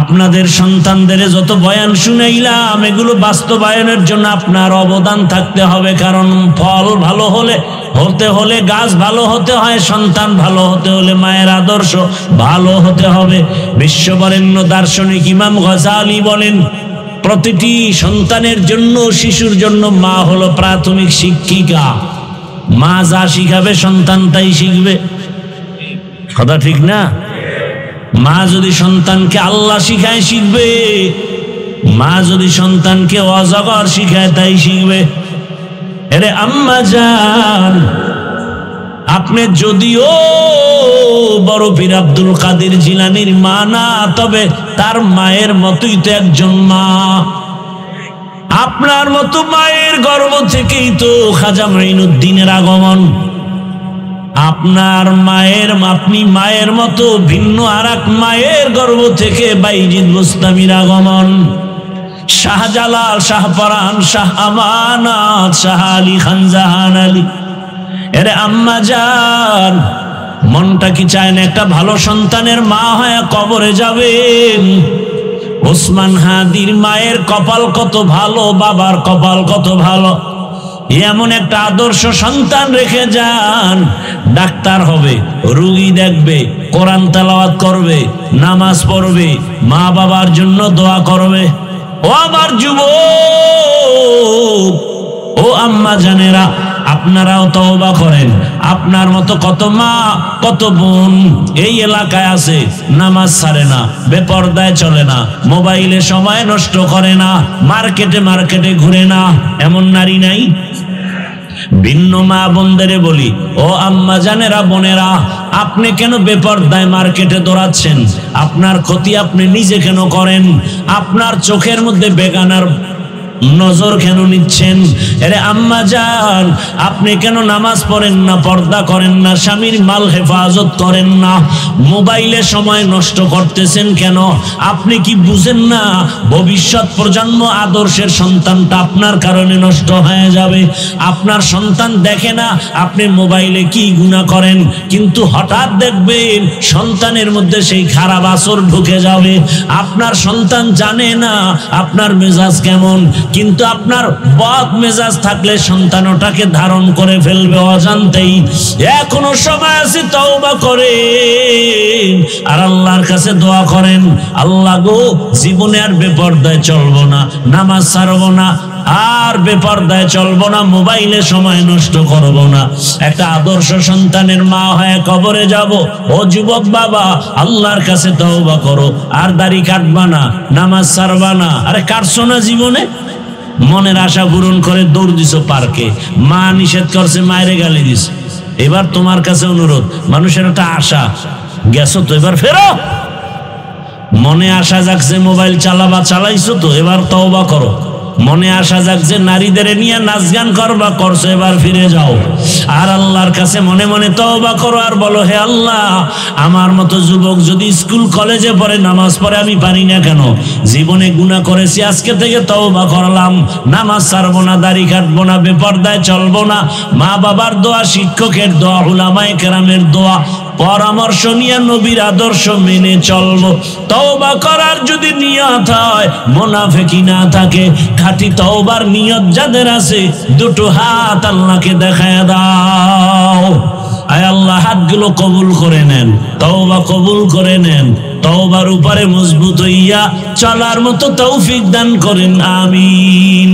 আপনাদের সন্তানদের যত বয়ান শুনাইলাম, এগুলো বাস্তবায়নের জন্য আপনার অবদান থাকতে হবে। কারণ ফল ভালো হতে হলে গাছ ভালো হতে হয়, সন্তান ভালো হতে হলে মায়ের আদর্শ ভালো হতে হবে। বিশ্ববরেণ্য দার্শনিক ইমাম গজালি বলেন, প্রতিটি সন্তানের জন্য, শিশুর জন্য মা হলো প্রাথমিক শিক্ষিকা। মা যা শিখাবে সন্তান তাই শিখবে, কথা ঠিক না? মা যদি সন্তানকে আল্লাহ শিখায় শিখবে, মা যদি সন্তানকে অজগর শিখায় তাই শিখবে। আরে আম্মা জান, আপনি যদিও বড় পীর আব্দুল কাদের জিলানীর মা না, তবে তার মায়ের মতোই তো একজন মা। আপনার মতো মায়ের গর্ভ থেকেই তো খাজা মাইনুদ্দিনের আগমন। আপনার মায়ের, আপনি মায়ের মতো ভিন্ন আর এক মায়ের গর্ভ থেকে বাইজিদ বুস্তামির আগমন। শাহজালাল, শাহপরান, শাহ আমানত, শাহ আলী খান জাহান আলী। এরে আম্মা জান, মনটা কি চায় না একটা ভালো সন্তানের মা হয়ে কবরে যাবেন? ওসমান হাদির মায়ের কপাল কত ভালো, বাবার কপাল কত ভালো। এমন একটা আদর্শ সন্তান রেখে যান, ডাক্তার হবে, রোগী দেখবে, কোরআন তেলাওয়াত করবে, নামাজ পড়বে, মা বাবার জন্য দোয়া করবে। ও আমার যুবক, ও আম্মা জানেরা, আপনারাও তওবা করেন। আপনার মতো কত মা, কত বোন এই এলাকায় আছে, নামাজ ছাড়ে না, বেপরদায় চলে না, মোবাইলে সময় নষ্ট করে না, মার্কেটে ঘুরে না, এমন নারী নাই? ভিন্ন মা বোনদের বলি, ও আম্মা জানেরা, বোনেরা, আপনি কেন বেপরদায় মার্কেটে দৌড়াচ্ছেন? আপনার ক্ষতি আপনি নিজে কেন করেন? আপনার চোখের মধ্যে বেগানার নজর কেন নিচ্ছেন? আরে আম্মা জান, আপনি কেন নামাজ পড়েন না, পর্দা করেন না, স্বামীর মাল হেফাজত করেন না, মোবাইলে সময় নষ্ট করতেছেন কেন? আপনি কি বুঝেন না ভবিষ্যৎ প্রজন্ম আদর্শের সন্তানটা আপনার কারণে নষ্ট হয়ে যাবে? আপনার সন্তান দেখে না আপনি মোবাইলে কি গুনাহ করেন, কিন্তু হঠাৎ দেখবেন সন্তানের মধ্যে সেই খারাপ আসর ঢুকে যাবে। আপনার সন্তান জানে না আপনার মেজাজ কেমন, কিন্তু আপনার বদ মেজাজ থাকলে সন্তান ওটাকে ধারণ করে ফেলবে অজান্তেই। এখনো সময় আছে, তওবা করেন আর আল্লাহর কাছে দোয়া করেন, আল্লাহ গো জীবনে আর বেপরদায় চলবো না, নামাজ ছাড়বো না, আর বেপরদায় চলবো না, মোবাইলে সময় নষ্ট করব না, একটা আদর্শ সন্তানের মা হয়ে কবরে যাব। ও যুবক বাবা, আল্লাহর কাছে তওবা করো, আর দাড়ি কাটবা না, নামাজ ছাড়বা না। আরে কাটছো না জীবনে, মনের আশা পূরণ করে দৌড় দিছো পার্কে, মা নিষেধ করছে, মায়েরে গালি দিস। এবার তোমার কাছে অনুরোধ, মানুষের একটা আশা, গেছো তো এবার ফেরো। মনে আশা জাগছে মোবাইল চালাবা, চালাইছো তো এবার তওবা করো। মনে আশা জাগছে নারীদের নিয়ে নাচ গান করবা, করছো, এবার ফিরে যাও। আর আল্লাহর কাছে মনে মনে তওবা করো আর বলো, হে আল্লাহ, আমার মতো যুবক যদি স্কুল কলেজে পড়ে, নামাজ পড়ে, আমি পারি না কেন? জীবনে গুনাহ করেছি, আজকে থেকে তওবা করলাম, নামাজ ছাড়বো না, দাড়ি কাটবো না, বেপরদায় চলবো না। মা বাবার দোয়া, শিক্ষকের দোয়া, উলামায়ে কেরামের দোয়া, পরামর্শ নিয়ে নবীর আদর্শ মেনে চলবো। তওবা করার যদি নিয়ত হয়, মুনাফিকি না থাকে, খাঁটি তওবার নিয়ত যাদের আছে, দুটো হাত আল্লাহকে দেখায় দাও। আয় আল্লাহ, হাতগুলো কবুল করে নেন, তওবা কবুল করে নেন, তওবার উপরে মজবুত হইয়া চলার মতো তৌফিক দান করেন, আমিন।